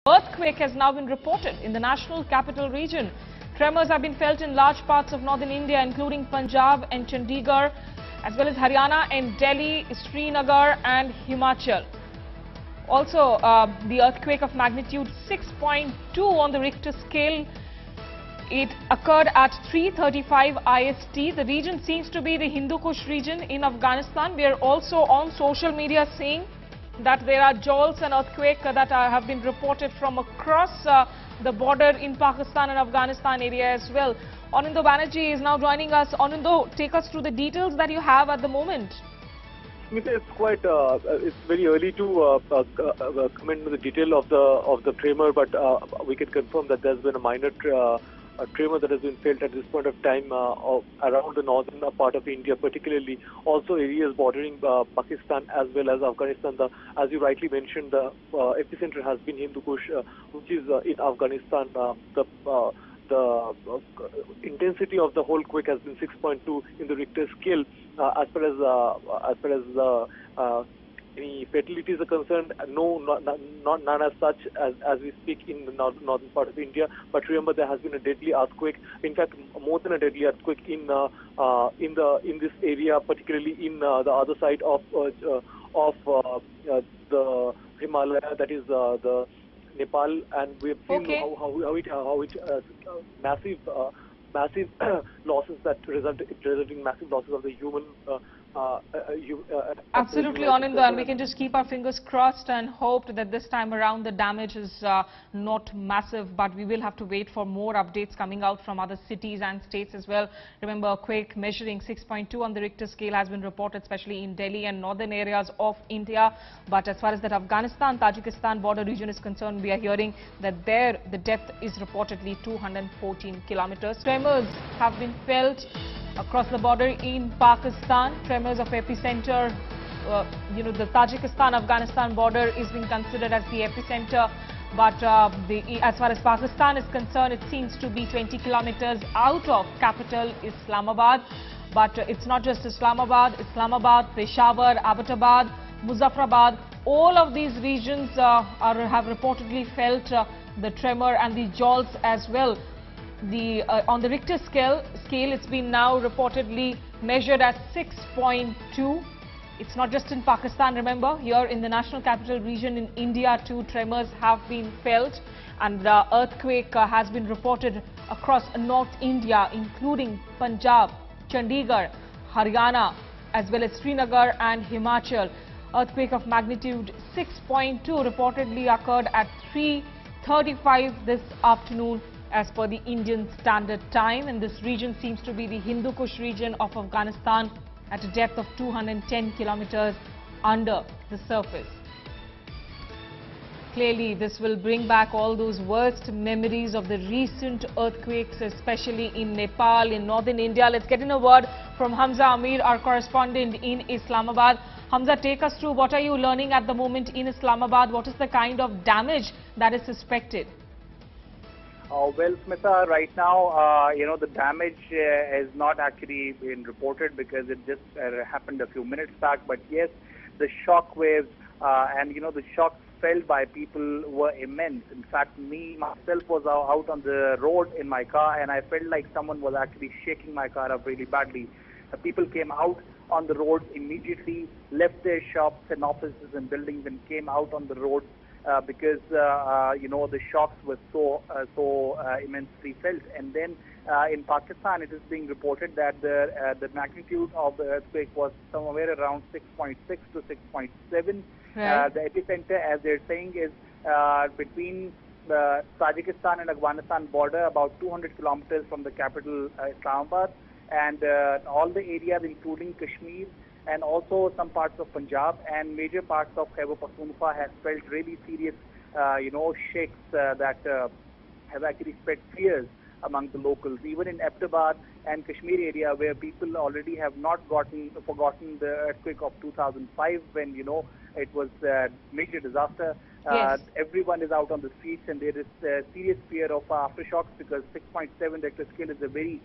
Earthquake has now been reported in the national capital region. Tremors have been felt in large parts of northern India, including Punjab and Chandigarh, as well as Haryana and Delhi, Srinagar and Himachal. Also, the earthquake of magnitude 6.2 on the Richter scale, it occurred at 3:35 IST. The region seems to be the Hindukush region in Afghanistan. We are also on social media seeing that there are jolts and earthquake that have been reported from across the border in Pakistan and Afghanistan area as well. Anindo Banerjee is now joining us. Anindo, take us through the details that you have at the moment. It's very early to comment on the detail of the tremor, but we can confirm that there's been a minor tremor that has been felt at this point of time around the northern part of India, particularly also areas bordering Pakistan as well as Afghanistan. As you rightly mentioned, the epicenter has been Hindukush, which is in Afghanistan. The intensity of the whole quake has been 6.2 in the Richter scale. As far as any fatalities are concerned, none as such as we speak in the northern part of India. But remember, there has been a deadly earthquake. In fact, more than a deadly earthquake in this area, particularly in the other side of the Himalaya, that is the Nepal, and we have seen how massive losses that resulting massive losses of the human. Absolutely, Anindo, and we can just keep our fingers crossed and hope that this time around the damage is not massive, but we will have to wait for more updates coming out from other cities and states as well. Remember, a quake measuring 6.2 on the Richter scale has been reported, especially in Delhi and northern areas of India. But as far as that Afghanistan-Tajikistan border region is concerned, we are hearing that there the depth is reportedly 214 kilometers. Tremors have been felt across the border in Pakistan. Tremors of epicenter, the Tajikistan-Afghanistan border is being considered as the epicenter. But as far as Pakistan is concerned, it seems to be 20 kilometers out of capital Islamabad. But it's not just Islamabad, Peshawar, Abbottabad, Muzaffarabad. All of these regions have reportedly felt the tremor and the jolts as well. On the Richter scale, it's been now reportedly measured at 6.2. It's not just in Pakistan, remember, here in the national capital region in India too, tremors have been felt, and the earthquake has been reported across North India, including Punjab, Chandigarh, Haryana, as well as Srinagar and Himachal. Earthquake of magnitude 6.2 reportedly occurred at 3:35 this afternoon as per the Indian Standard Time, and this region seems to be the Hindukush region of Afghanistan at a depth of 210 kilometers under the surface. Clearly, this will bring back all those worst memories of the recent earthquakes, especially in Nepal, in northern India. Let's get in a word from Hamza Amir, our correspondent in Islamabad. Hamza, take us through what are you learning at the moment in Islamabad? What is the kind of damage that is suspected? Well, Smitha, right now, the damage has not actually been reported because it just happened a few minutes back. But yes, the shock waves and, the shocks felt by people were immense. In fact, myself was out on the road in my car, and I felt like someone was actually shaking my car up really badly. People came out on the road immediately, left their shops and offices and buildings and came out on the road. Because the shocks were so immensely felt. And then in Pakistan, it is being reported that the magnitude of the earthquake was somewhere around 6.6 to 6.7. Right. The epicenter, as they're saying, is between the Tajikistan and Afghanistan border, about 200 kilometers from the capital Islamabad, and all the areas including Kashmir and also some parts of Punjab and major parts of Khyber Pakhtunkhwa has felt really serious, shakes that have actually spread fears among the locals. Even in Abbottabad and Kashmir area, where people already have not forgotten the earthquake of 2005, when it was a major disaster. Yes. Everyone is out on the streets, and there is serious fear of aftershocks because 6.7 Richter scale is a very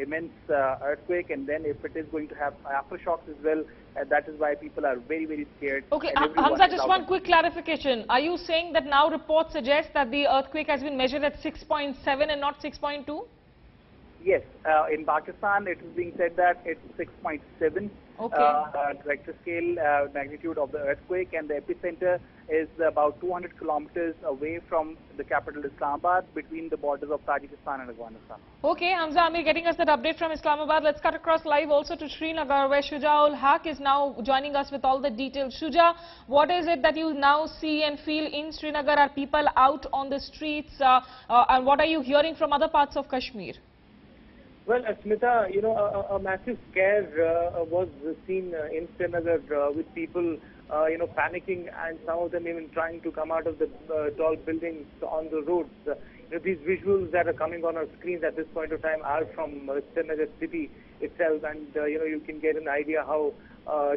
immense earthquake, and then if it is going to have aftershocks as well, that is why people are very, very scared. Okay, and everyone Hamza, is just out one on- quick clarification. Are you saying that now reports suggest that the earthquake has been measured at 6.7 and not 6.2? Yes, in Pakistan it is being said that it's 6.7 Richter scale magnitude of the earthquake, and the epicenter is about 200 kilometers away from the capital Islamabad, between the borders of Tajikistan and Afghanistan. Okay, Hamza Amir getting us that update from Islamabad. Let's cut across live also to Srinagar, where Shujaul Haq is now joining us with all the details. Shuja, what is it that you now see and feel in Srinagar? Are people out on the streets? And what are you hearing from other parts of Kashmir? Well, Smita, a massive scare was seen in Srinagar with people, panicking, and some of them even trying to come out of the tall buildings on the roads. These visuals that are coming on our screens at this point of time are from Srinagar city itself, and you can get an idea how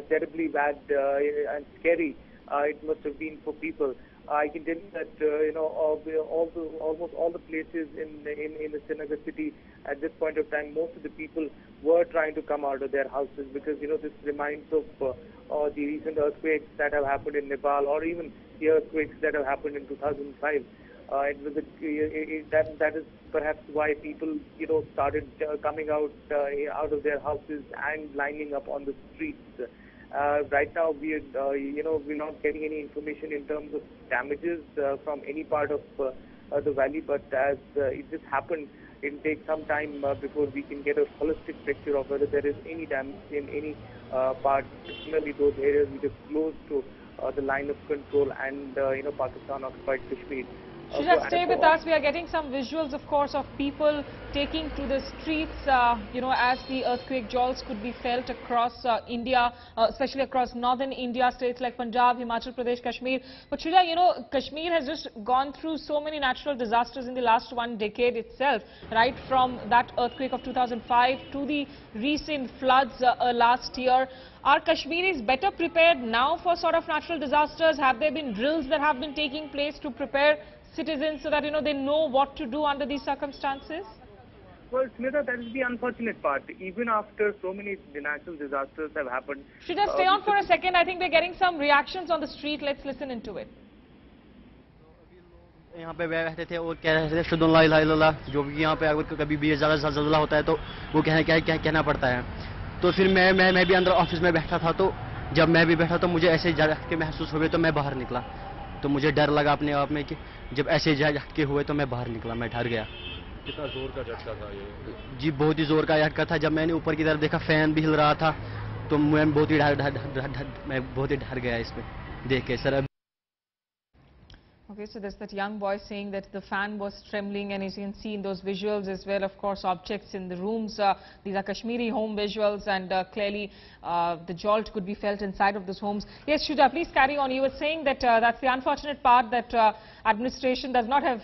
terribly bad and scary it must have been for people. I can tell you that almost all the places in the Srinagar city at this point of time, most of the people were trying to come out of their houses because this reminds of the recent earthquakes that have happened in Nepal, or even the earthquakes that have happened in 2005. That is perhaps why people started coming out of their houses and lining up on the streets. Right now, we're not getting any information in terms of damages from any part of the valley, but as it just happened, it will take some time before we can get a holistic picture of whether there is any damage in any part, particularly those areas which are close to the line of control and Pakistan occupied Kashmir. Shuja, stay with us. We are getting some visuals, of course, of people taking to the streets, as the earthquake jolts could be felt across India, especially across northern India, states like Punjab, Himachal Pradesh, Kashmir. But Shuja, Kashmir has just gone through so many natural disasters in the last one decade itself, right from that earthquake of 2005 to the recent floods last year. Are Kashmiris better prepared now for sort of natural disasters? Have there been drills that have been taking place to prepare citizens so that they know what to do under these circumstances? Well, Smita, that is the unfortunate part. Even after so many natural disasters have happened. Should I stay on for a second? I think we're getting some reactions on the street. Let's listen into it. यहाँ पे बैठे थे और कह रहे थे शुद्ध ला इलाहा इल्लल्लाह, जो भी यहाँ पे अगर कभी भी ज़्यादा ज़ल्ज़ला होता है तो वो कहना पड़ता है। तो फिर मैं भी अंदर ऑफिस में बैठा था, तो जब मैं भी बैठा तो मुझे ऐसे झटके महसूस हुए तो मैं बाहर निकला। तो मुझे डर लगा अपने आप में कि जब ऐसे झटके हुए तो मैं बाहर निकला, मैं डर गया। कितना जोर का झटका था ये? जी बहुत ही जोर का झटका था। जब मैंने ऊपर की तरफ देखा फैन भी हिल रहा था तो मैं बहुत ही डर गया इसमें देख के sir. Okay, so there's that young boy saying that the fan was trembling, and as you can see in those visuals as well, of course, objects in the rooms. These are Kashmiri home visuals, and clearly the jolt could be felt inside of those homes. Yes, Shuja, please carry on. You were saying that that's the unfortunate part, that administration does not have,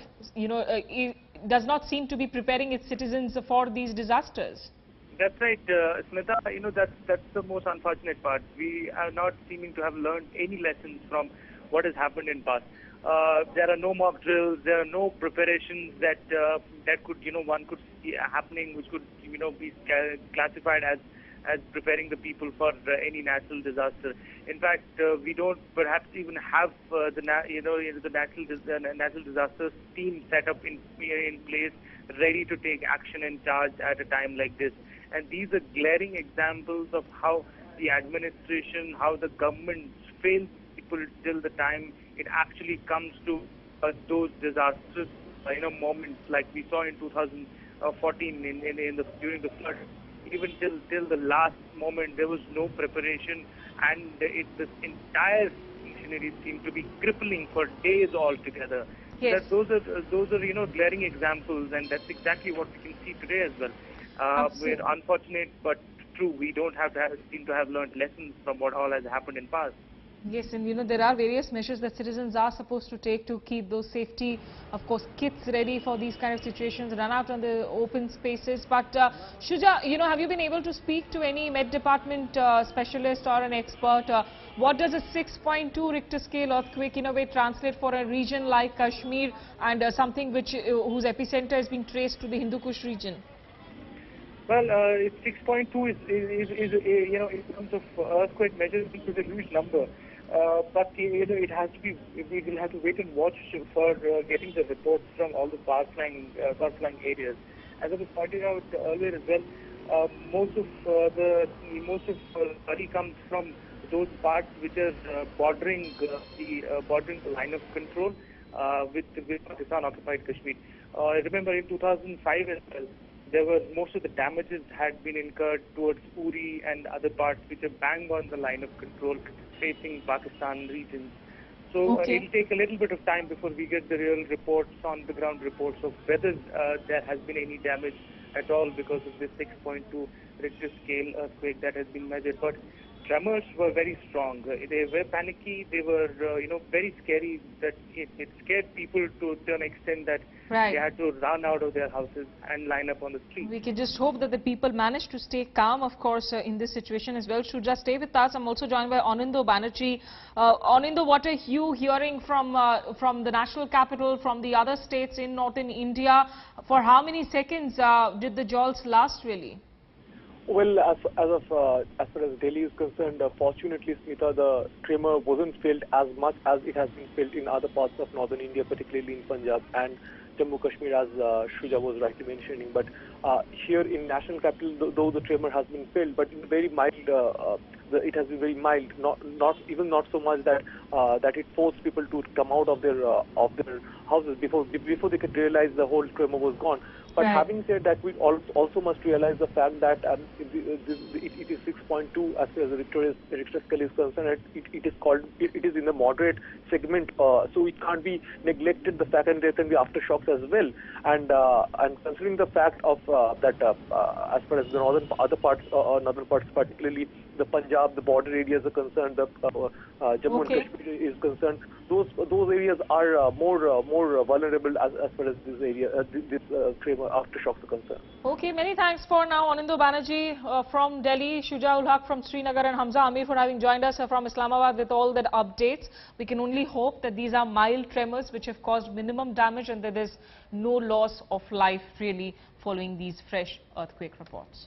does not seem to be preparing its citizens for these disasters. That's right, Smita. That's the most unfortunate part. We are not seeming to have learned any lessons from what has happened in past. There are no mock drills. There are no preparations that could one could see happening, which could be classified as preparing the people for any natural disaster. In fact, we don't perhaps even have the natural disasters team set up in place, ready to take action and charge at a time like this. And these are glaring examples of how the administration, how the government fails people till the time it actually comes to those disastrous moments like we saw in 2014 during the flood. Even till the last moment there was no preparation, and this entire machinery seemed to be crippling for days altogether. Yes. Those are glaring examples, and that's exactly what we can see today as well. We're unfortunate, but true. We don't seem to have learned lessons from what all has happened in past. Yes, and you know, there are various measures that citizens are supposed to take to keep those safety, of course, kits ready for these kind of situations, run out on the open spaces. But Shuja, you know, have you been able to speak to any Met Department specialist or an expert? What does a 6.2 Richter scale earthquake in a way translate for a region like Kashmir and something which whose epicenter has been traced to the Hindukush region? Well, 6.2 is you know, in terms of earthquake measures, it is a huge number. But you know, it has to be. We will have to wait and watch for getting the reports from all the far-flung areas. As I was pointing out earlier as well, most of worry comes from those parts which are bordering the line of control with Pakistan-occupied Kashmir. Remember, in 2005 as well, most of the damages had been incurred towards Uri and other parts which are bang on the line of control facing Pakistan regions. So it'll take a little bit of time before we get the real reports, on the ground reports of whether there has been any damage at all because of this 6.2 Richter scale earthquake that has been measured. But tremors were very strong. They were panicky. They were, you know, very scary. That it scared people to an extent that they had to run out of their houses and line up on the street. We can just hope that the people manage to stay calm, of course, in this situation as well. Shuja, stay with us. I'm also joined by Anindo Banerjee. Anindo, what are you hearing from the national capital, from the other states in northern India? For how many seconds did the jolts last, really? Well, as far as Delhi is concerned, fortunately, Smita, the tremor wasn't felt as much as it has been felt in other parts of northern India, particularly in Punjab and Jammu Kashmir, as Shuja was rightly mentioning. But here in national capital, though the tremor has been felt, but in very mild, it has been very mild. Not so much that that it forced people to come out of their houses before they could realize the whole tremor was gone. But having said that, we also must realize the fact that it is 6.2 as far as the Richter scale is concerned. It is in the moderate segment, so it can't be neglected. The fact, and there can be aftershocks as well. And considering the fact of that, as far as the northern parts, particularly the Punjab, the border areas are concerned, the Jammu and Kashmir is concerned, those areas are more vulnerable as far as this area, this tremor aftershocks are concerned. Okay, many thanks for now, Anindo Banerjee from Delhi, Shuja ul Haq from Srinagar, and Hamza Amir for having joined us from Islamabad with all the updates. We can only hope that these are mild tremors which have caused minimum damage and that there is no loss of life really following these fresh earthquake reports.